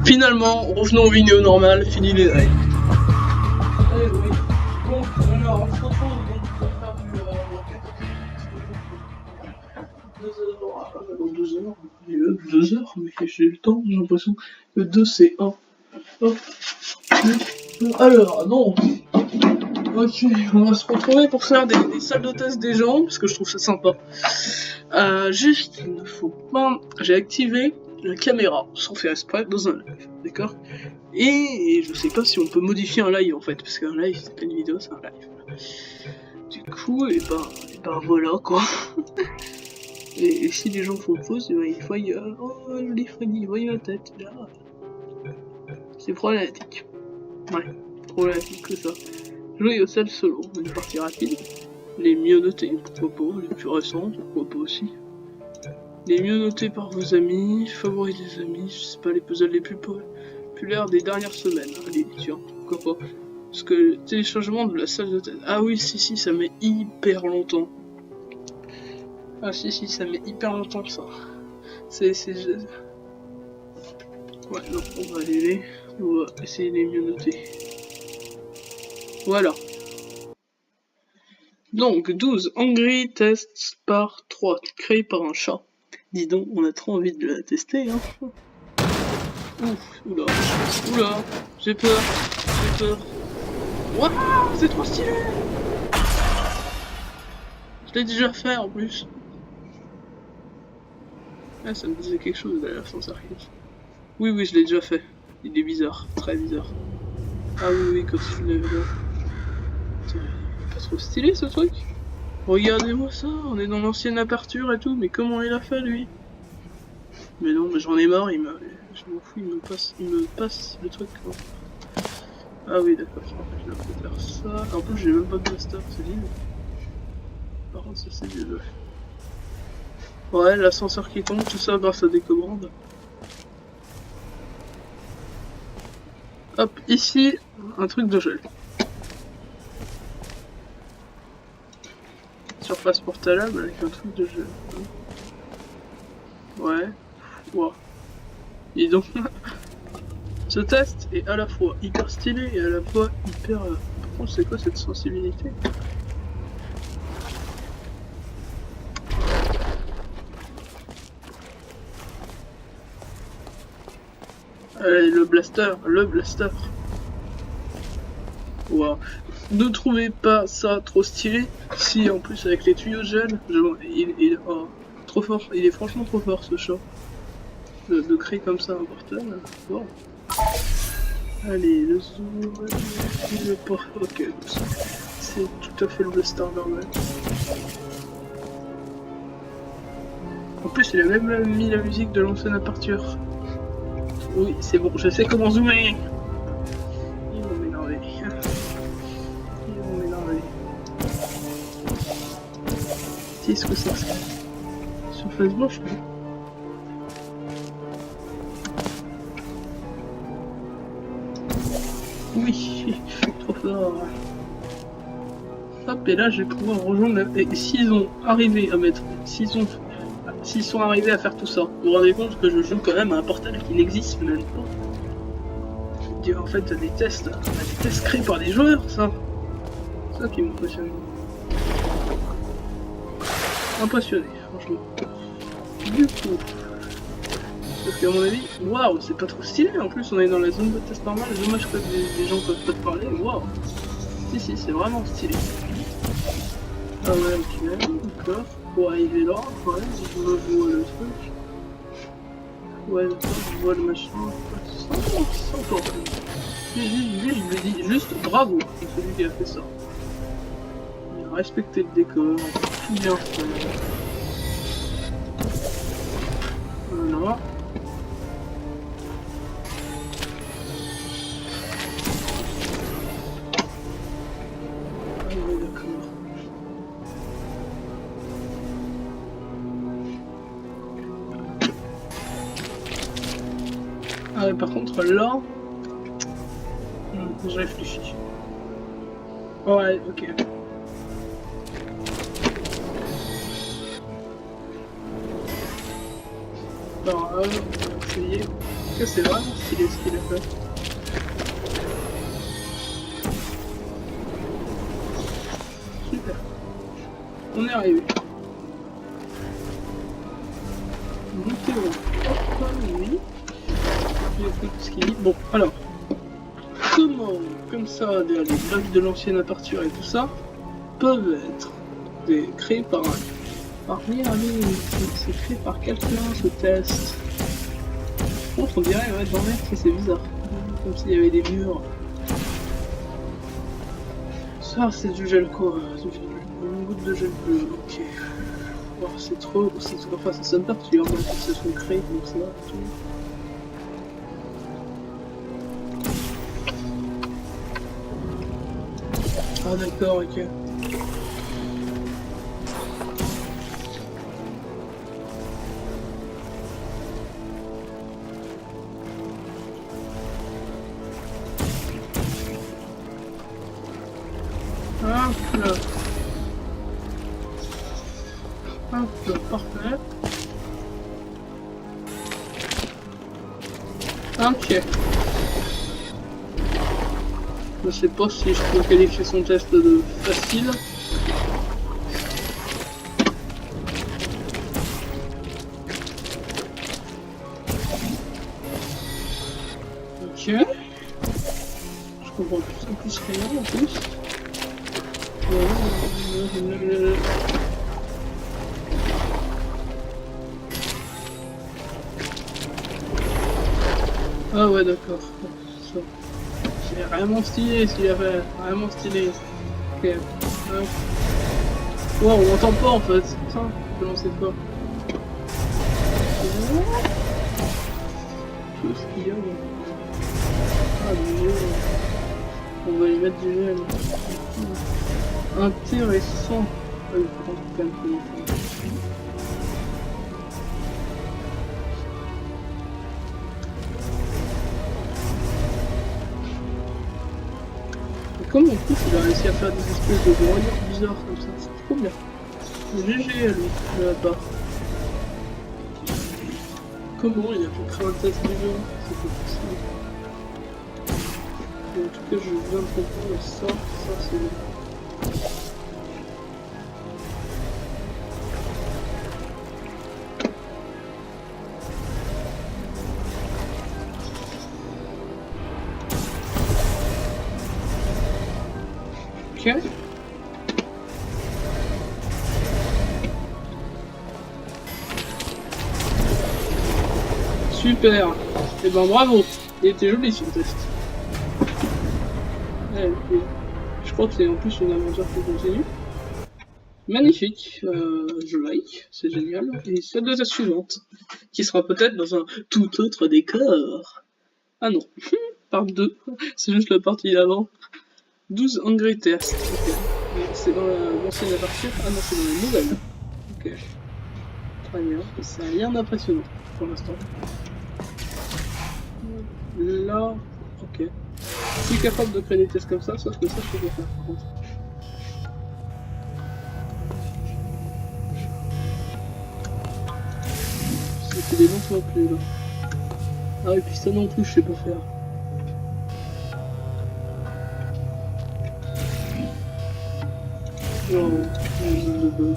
Finalement, revenons aux vidéos normales, fini les règles. Allez, oui. Bon, alors, on se retrouve donc pour faire du dans 2 heures. 2 heures, mais j'ai le temps, j'ai l'impression que 2 c'est 1. Hop. Alors, donc. Ok, on va se retrouver pour faire des salles de test des gens, parce que je trouve ça sympa. Juste, il ne faut pas... J'ai activé la caméra, sans faire exprès, dans un live, d'accord? Et je sais pas si on peut modifier un live en fait, parce qu'un live c'est pas une vidéo, c'est un live. Du coup, et ben voilà quoi. Et si les gens font pause, ben, ils voient, oh joli Freddy, ils voient la tête, là. C'est problématique. Ouais, problématique que ça. Jouer au seul solo, une partie rapide. Les mieux notés, pourquoi pas, les plus récents, pourquoi pas aussi. Les mieux notés par vos amis, favoris des amis, je sais pas, les puzzles les plus populaires des dernières semaines. Allez, tiens, pourquoi pas. Parce que le téléchargement de la salle de test... Ah oui, si, ça met hyper longtemps. Ah si, ça met hyper longtemps ça. Ouais, non, on va aller, on va essayer de les mieux noter. Voilà. Donc, 12 Angry Tests par 3, créé par un chat. Dis donc, on a trop envie de la tester, hein. Ouf, oula, j'ai peur. Waouh, c'est trop stylé. Je l'ai déjà fait en plus. Ah, ça me disait quelque chose d'ailleurs, sans arrive. Oui, je l'ai déjà fait. Il est bizarre, très bizarre. Ah oui, quand il lève là. Pas trop stylé ce truc. Regardez-moi ça, on est dans l'ancienne aperture et tout, mais comment il a fait lui? Mais non, mais j'en ai marre, je m'en fous, il me passe le truc quoi. Ah oui d'accord, je vais faire ça. En plus j'ai même pas de blaster, c'est nul. Par contre ça c'est vieux. Ouais, l'ascenseur qui tombe, tout ça grâce à des commandes. Hop, ici, un truc de gel. Surface portable avec un truc de gel. Ouais. Wow. Et donc, ce test est à la fois hyper stylé et à la fois hyper... Par contre, c'est quoi cette sensibilité? Allez, le blaster. Wow. Ne trouvez pas ça trop stylé? Si, en plus, avec les tuyaux de gel, oh, trop fort. Il est franchement trop fort, ce chat. De créer comme ça un portal. Wow. Allez, le zoom, le port. Ok, c'est tout à fait le blaster normal. En plus, il a même mis la musique de l'ancienne aperture. Oui, c'est bon, je sais comment zoomer. Ils vont m'énerver. Qu'est-ce que c'est que ça? Surface blanche, non? Oui, trop fort. Hop, et là je vais pouvoir rejoindre. Et s'ils ont arrivé à mettre. S'ils sont arrivés à faire tout ça, vous vous rendez compte que je joue quand même à un portal qui n'existe même pas. En fait, des tests créés par des joueurs, ça. C'est ça qui m'impressionne. Impressionné, franchement. Du coup. Parce qu'à mon avis, waouh, c'est pas trop stylé. En plus, on est dans la zone de test normale. Dommage que les gens peuvent pas te parler. Waouh. Si, c'est vraiment stylé. Ah ouais, ok, d'accord. Pour arriver là, ouais, je vois le truc. Ouais, d'accord, je vois le machin. C'est encore. Je lui dis juste bravo, c'est celui qui a fait ça. Il a respecté le décor, tout bien fait. Voilà. Ah ouais, par contre là, je réfléchis. Ouais, ok. Alors, on va essayer. que c'est vraiment stylé ce qu'il a fait. Super. On est arrivé. Montez au... Hop, oui. J'ai fait tout ce qu'il dit. Bon, alors. Comment, comme ça, les bugs de l'ancienne aperture et tout ça, peuvent être créés par c'est créé par quelqu'un ce test. Par contre, on dirait ouais, dans l'air, c'est bizarre. Comme s'il y avait des murs. Ça, c'est du gel quoi. Une goutte de gel bleu, ok. Oh, c'est trop. Enfin, ça sonne perturbant, hein, se sont créés comme ça. Tout. Ah, d'accord, ok. Hop là. Hop là, parfait. Ok. Je sais pas si je peux qualifier son test de facile. Ok. Je comprends plus rien en plus. Ah ouais d'accord. C'est vraiment stylé ce qu'il a fait. Vraiment stylé. Ok. Wow, on l'entend pas en fait. Putain, je ne sais pas. Tout ce qu'il y a. Ah du gel. On va y mettre du gel. Intéressant. Ah, il faut quand même que comme en plus il a réussi à faire des espèces de broyures bizarres comme ça, c'est trop bien. GG à lui, de la part. Comment il a pu créer un test déjà? C'est pas possible. Et en tout cas je viens de comprendre ça c'est bon. Ok. Super. Et ben bravo. Il était joli son test. Ouais, je crois que c'est en plus une aventure qui continue. Magnifique. Je like. C'est génial. Et celle de la suivante. Qui sera peut-être dans un tout autre décor. Ah non. Part 2. C'est juste la partie d'avant. 12 Angry Tests. Ok. C'est dans l'ancienne aperture. Ah non, c'est dans la nouvelle. Ok. Très bien. Ça n'a rien d'impressionnant pour l'instant. Là. Ok. Je suis capable de créer des tests comme ça, sauf que ça je peux pas faire par contre. C'était des bons non plus là. Ah et puis ça non plus je sais pas faire. Wow, une de bug.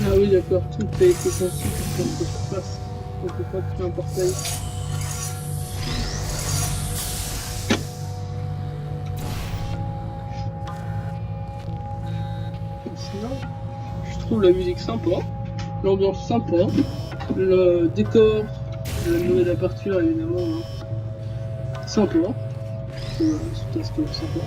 Ah oui d'accord, tout a été conçu pour que ça fasse. On peut pas créer un portail. Sinon, je trouve la musique sympa, l'ambiance sympa, le décor, la nouvelle aperture évidemment, hein. Sympa. Ce test sympa.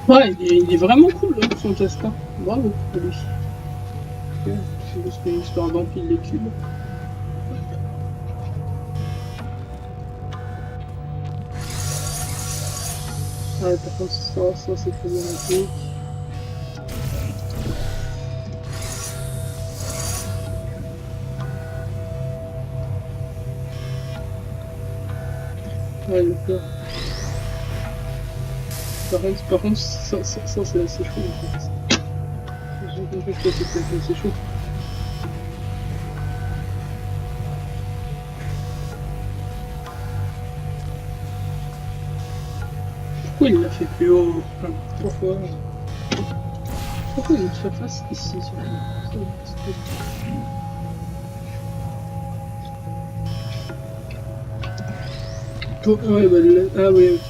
Ouais, il est vraiment cool hein, son test. Hein. Bravo à lui. Ok, c'est juste une histoire d'empile les cubes. Ouais, par contre, ça c'est problématique. Ouais, d'accord. Par contre ça c'est assez chaud en fait. J'ai compris que c'était assez chaud. Pourquoi il l'a fait plus haut? Pourquoi? Pourquoi il y a une surface ici sur le... Ouais, bah là... Ah ouais, ok.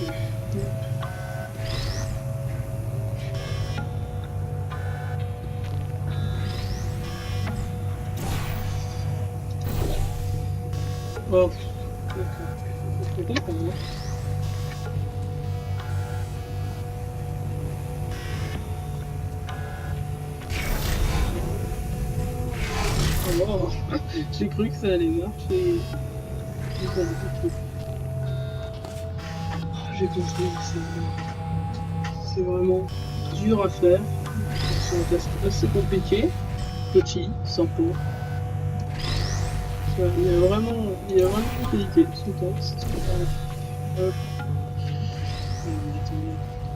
Oh, d'accord. Je comprends, moi. Oh, wow. J'ai cru que ça allait marcher. J'ai compris, c'est vraiment dur à faire. C'est un test assez compliqué, petit, sans peau. Il y a vraiment une qualité ce test.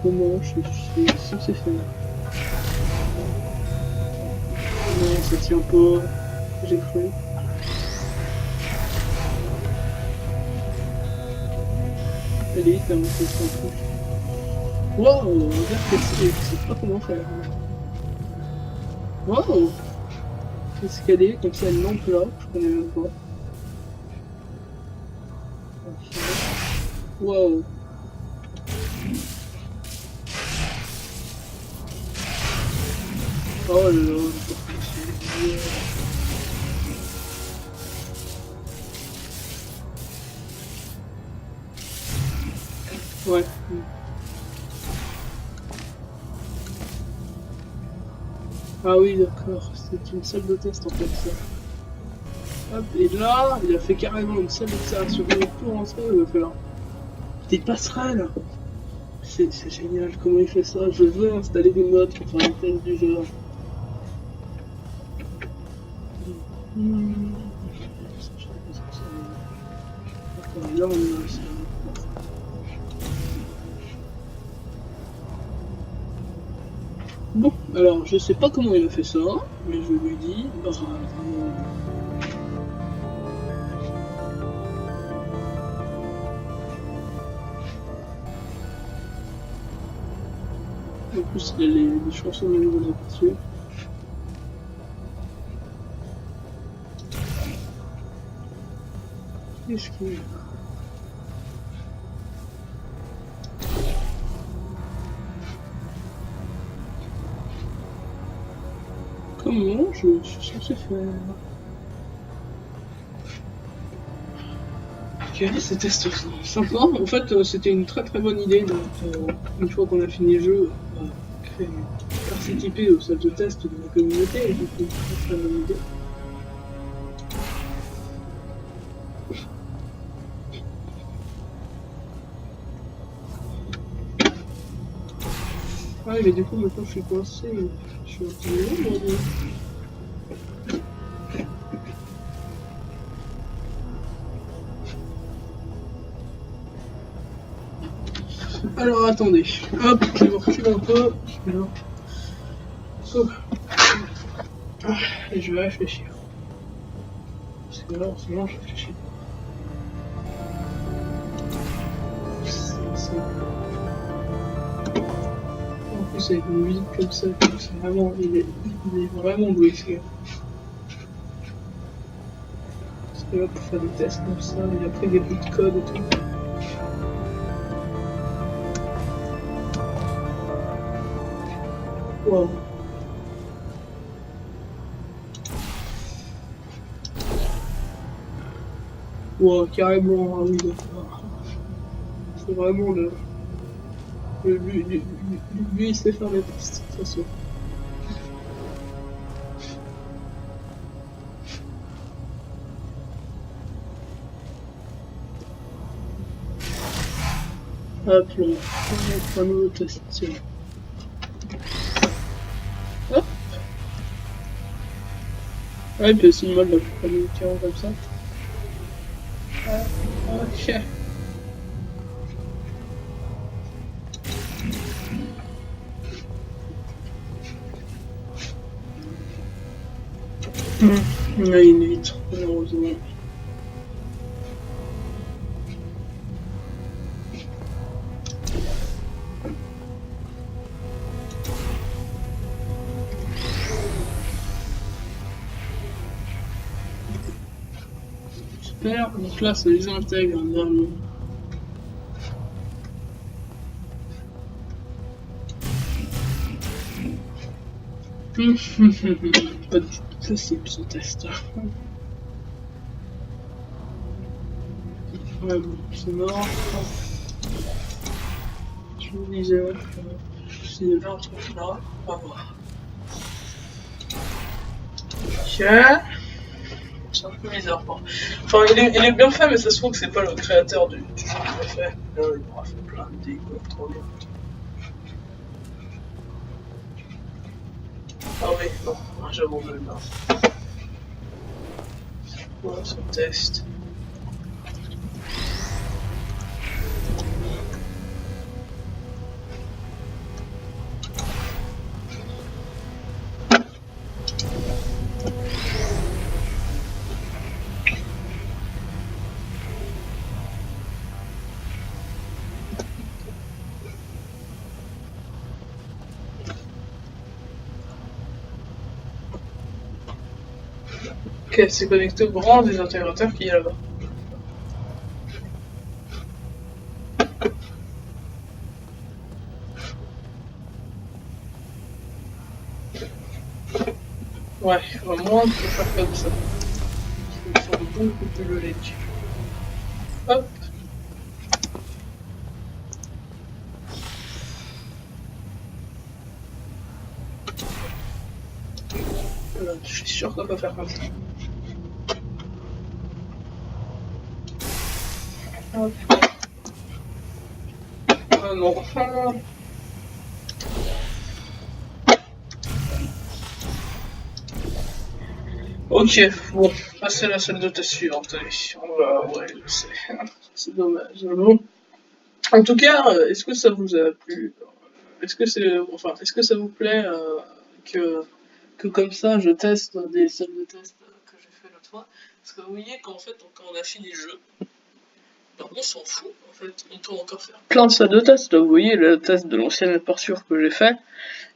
Comment je suis censé faire? Non, ça tient pas. J'ai cru. Allez, t'as monté son truc. Waouh, regarde que je sais pas comment faire. Waouh, escalier comme ça, une lampe là, je connais même pas. Waouh. Oh là là, ouais. Ah oui, d'accord, c'est une salle de test en fait ça. Hop, et là, il a fait carrément une salle d'observation. Pour rentrer, il va faire des passerelles. C'est génial, comment il fait ça? Je veux installer des modes pour faire les tests du jeu. Là, on a ça. Bon, alors je sais pas comment il a fait ça, mais je lui dis bravo. En plus, il y a les chansons de nouveau là-dessus. Qu'est-ce qu'il y a? Comment je suis censé faire? Ok, c'était sympa. En fait, c'était une très très bonne idée. Donc, une fois qu'on a fini le jeu, participer aux salles de test de la communauté. Et c'était une très très bonne idée. Ouais, mais du coup, maintenant je suis coincé. Je suis un peu loin, alors attendez, hop, je me recule un peu. Et je vais réfléchir. Parce que là, en ce moment, je réfléchis. En plus, avec une musique comme ça, c'est vraiment, il est vraiment doué ce gars. Parce que là, pour faire des tests comme ça, il a pris des bouts de code et tout. Wow. Wow, carrément, ah oui, d'accord. C'est vraiment Lui, il sait faire des tests, de toute façon. Hop là, on va prendre le test. Hop. Ouais, puis c'est une mode de communiquer comme ça. Ok. Il y a une vitre, malheureusement. Super, donc là ça les intègre également. Pas du tout possible ce test. Ouais, bon, c'est mort. Je me disais, ouais, s'il y avait un truc là, on va voir. Ok. C'est un peu bizarre, quoi. Enfin, il est bien fait, mais ça se trouve que c'est pas le créateur du jeu qui l'a fait. Là, il aura fait plein de dégâts, trop bien. Ah oui, non, j'abandonne là. Voilà, ce test. Ok, c'est connecté au grand des intégrateurs qui est là-bas. Ouais, moi on peut faire comme ça. Il faut beaucoup plus logique. Hop. Voilà, je suis sûr qu'on peut faire comme ça. Hop. Ah non. Ok, bon, passer à la salle de test suivante, allez, on va, ouais, je sais, c'est dommage, bon. En tout cas, est-ce que ça vous a plu? Est-ce que c'est, enfin, est-ce que ça vous plaît que comme ça, je teste des salles de test que j'ai fait l'autre fois? Parce que vous voyez qu'en fait, quand on a fini le jeu, ben, on s'en fout, en fait, on peut encore faire plein de salles de test. Vous voyez le test de l'ancienne aperture que j'ai fait,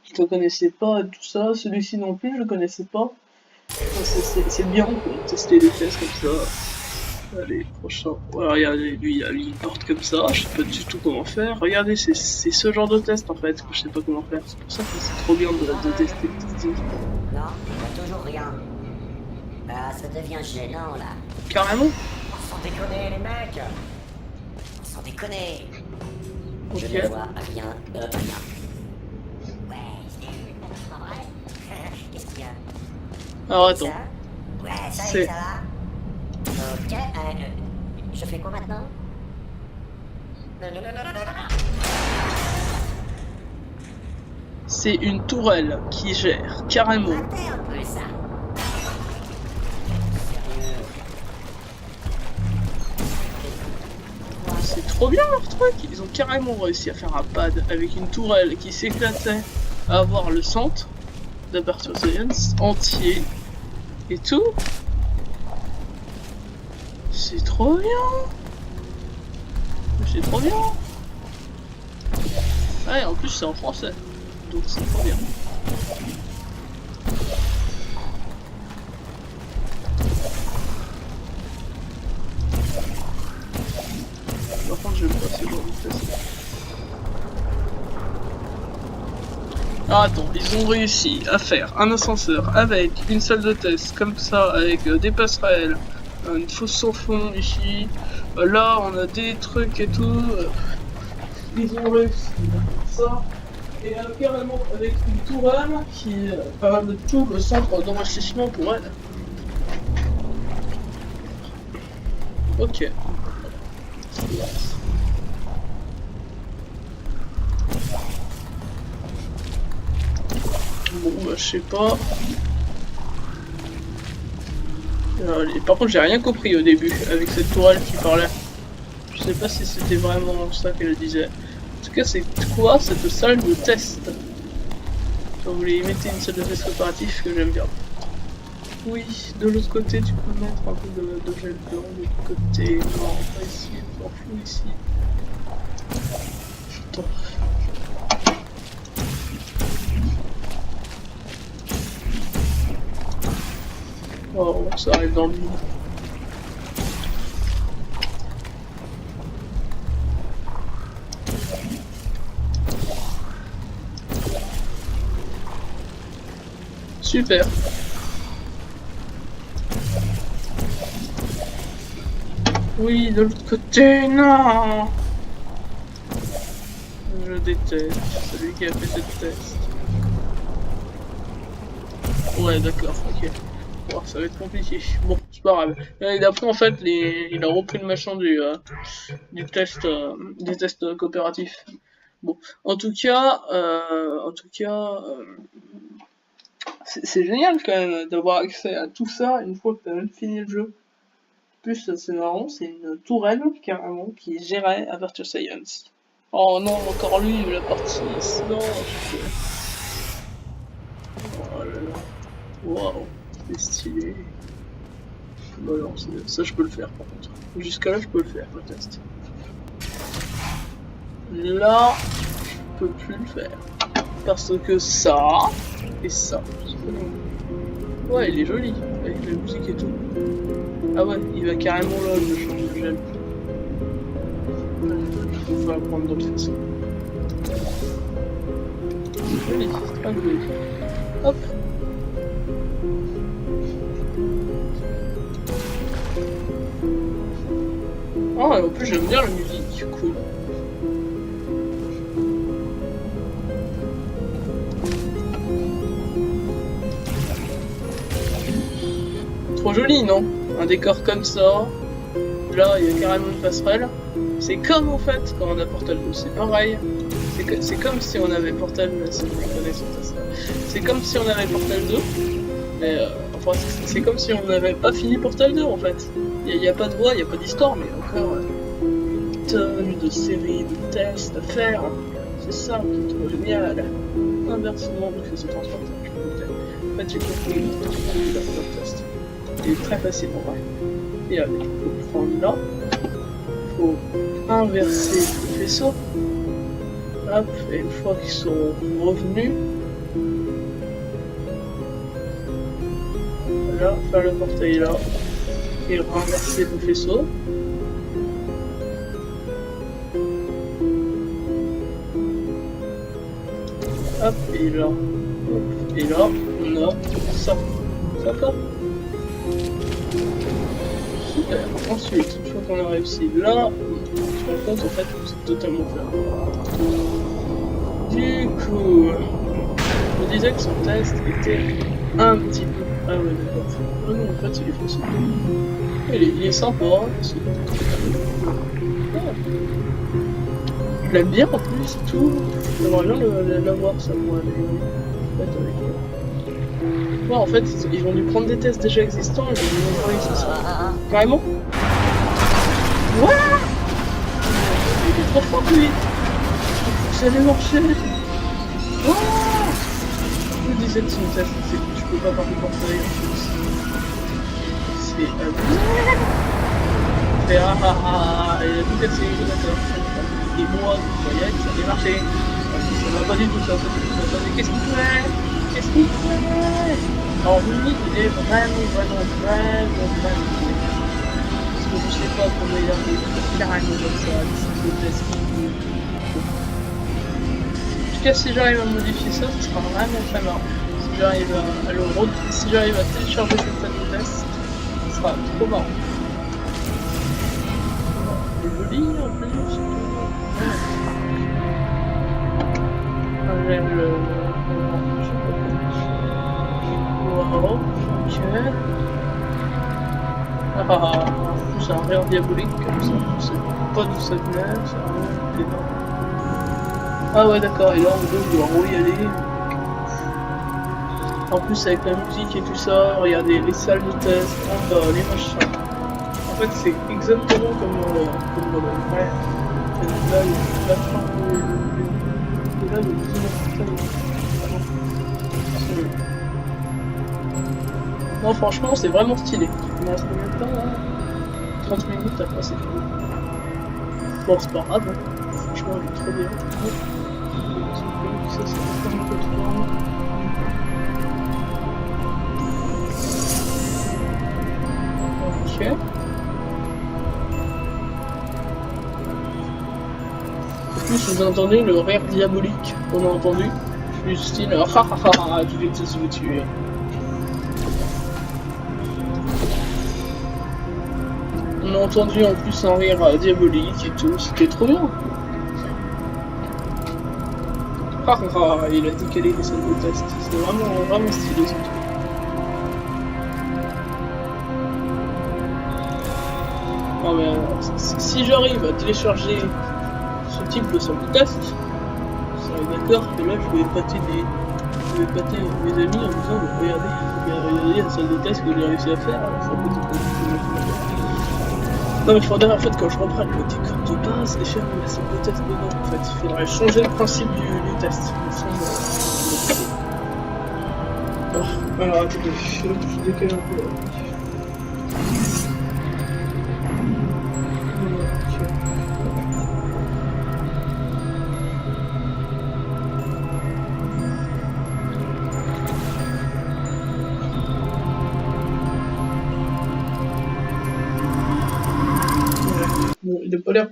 je ne connaissais pas tout ça, celui-ci non plus, je le connaissais pas. C'est bien de tester des tests comme ça. Allez, prochain. Voilà, regardez, lui, il porte comme ça, je sais pas du tout comment faire. Regardez, c'est ce genre de test en fait que je sais pas comment faire. C'est pour ça que c'est trop bien de tester. Non, il n'y a toujours rien. Ah, ça devient gênant là. Carrément. Sans déconner les mecs. Sans déconner. Ok. Je ne vois rien de rien. Ouais, c'est pas vrai. Qu'est-ce qu'il y a? Alors attends. Ça ouais, ça C'est- ça va. Ok, je fais quoi maintenant? Non. C'est une tourelle qui gère, carrément. Ratez un peu ça. Sérieux. C'est trop bien leur truc. Ils ont carrément réussi à faire un pad avec une tourelle qui s'éclatait à avoir le centre d'Aperture Science entier et tout. C'est trop bien. C'est trop bien. Ouais, en plus c'est en français. Donc c'est trop bien. Par contre, je vais pas ce genre de test. Ah, attends, ils ont réussi à faire un ascenseur avec une salle de test comme ça, avec des passerelles, une fosse sans fond ici. Là, on a des trucs et tout. Ils ont réussi à faire ça. Et carrément avec une tourelle qui va de tout le centre d'enrichissement pour elle. Ok. Bon bah je sais pas. Par contre j'ai rien compris au début avec cette tourelle qui parlait. Je sais pas si c'était vraiment ça qu'elle disait. En tout cas c'est quoi cette salle de test? Quand vous voulez mettez une salle de test coopératif que j'aime bien. Oui, de l'autre côté tu peux mettre un peu de gel blanc de l'autre côté. Non, pas ici, on s'en fout ici. Attends. Oh, ça arrive dans le vide. Super. Oui, de l'autre côté, non. Je déteste celui qui a fait cette test. Ouais, d'accord, ok. Oh, ça va être compliqué. Bon, c'est pas grave. Et d'après, en fait, il a repris le machin du test, des tests coopératifs. Bon, en tout cas, c'est génial quand même d'avoir accès à tout ça une fois que t'as même fini le jeu. En plus, c'est marrant, c'est une tourelle carrément qui est gérée à Virtua Science. Oh non, encore lui, la partie blanche. Oh là là. Waouh, c'est stylé. Bon alors, ça je peux le faire par contre. Jusqu'à là je peux le faire le test. Là, je peux plus le faire. Parce que ça et ça. Ouais, il est joli avec la musique et tout. Ah ouais, il va carrément là, je change de gel. Il faut la prendre d'autres façons. C'est joli, c'est très joli. Hop. Ah, et en plus j'aime bien la musique, cool. Trop joli, non? Un décor comme ça. Là, il y a carrément une passerelle. C'est comme en fait quand on a Portal 2, c'est pareil. C'est comme si on avait Portal 2, c'est comme si on avait Portal 2, mais enfin c'est comme si on n'avait pas fini Portal 2 en fait. Il n'y a pas de voix, il n'y a pas d'histoire, mais encore une tonne de séries, de tests à faire. C'est ça qui est trop génial. Inversement de faisceau transporteur, en fait j'ai compris le test. Il est très facile en vrai. Et allez, il faut prendre là, il faut inverser le vaisseau. Hop, et une fois qu'ils sont revenus, là, faire le portail là, et renverser le vaisseau. Hop, et là, hop, et là, on a ça. D'accord? Super. Ensuite, une fois qu'on a réussi là, on se rend compte en fait que c'est totalement fait. Du coup, je disais que son test était un petit peu... Ah ouais d'accord. Ah non, en fait il est facile. Il est sympa, c'est... Ah. Je l'aime bien en plus et tout. J'aimerais bien l'avoir ça pour aller en fait, ils vont dû prendre des tests déjà existants et ils vont réussir ça. Carrément? Ouais. Il est trop fort lui. Ça allait marcher. Oh, je disais de son test, c'est que tu peux pas faire du portail en plus. C'est abusé. Fait il a tout cassé, d'accord. Et moi, je voyais que ça allait marcher. Ça va pas du tout ça. Qu'est-ce qu'il fait? Qu'est-ce qu'il fait? Alors lui, il est vraiment parce que je sais pas comment il arrive carrément comme ça, des tests qui... En tout cas, si j'arrive à modifier ça, ce sera vraiment très marrant. Si j'arrive à télécharger cette salle de test, ce sera trop marrant. Il est joli en plus. même le... Wow, ok. Ah, c'est un verre diabolique comme ça, je sais pas d'où ça venait, ça a rien d'énorme. Ah ouais d'accord, et là en gros je dois y aller. En plus avec la musique et tout ça, regardez les salles de test, les machins. En fait c'est exactement comme dans le... Ouais. Et là, la fin de... là, le non franchement c'est vraiment stylé. Il me reste combien de temps là? 30 minutes après c'est fini. Bon c'est pas grave, hein. Franchement il est trop bien. Ça c'est un peu trop. Ok. En plus vous entendez le rire diabolique qu'on a entendu. Du style ha ha ha ha, je vais tous vous tuer. On a entendu en plus un rire diabolique et tout, c'était trop bien. Ha ha ha, il a décalé les salles de test, c'est vraiment stylé ce truc. Non mais si j'arrive à télécharger ce type de salle de test, vous serez d'accord que là je vais épater mes amis en disant regardez la salle de test que j'ai réussi à faire, non mais il faudrait en fait quand je reprenne le décor de base et faire la salle de test dedans en fait, il faudrait changer le principe du test. Bon, alors attendez, je décale un peu là. Il n'a pas l'air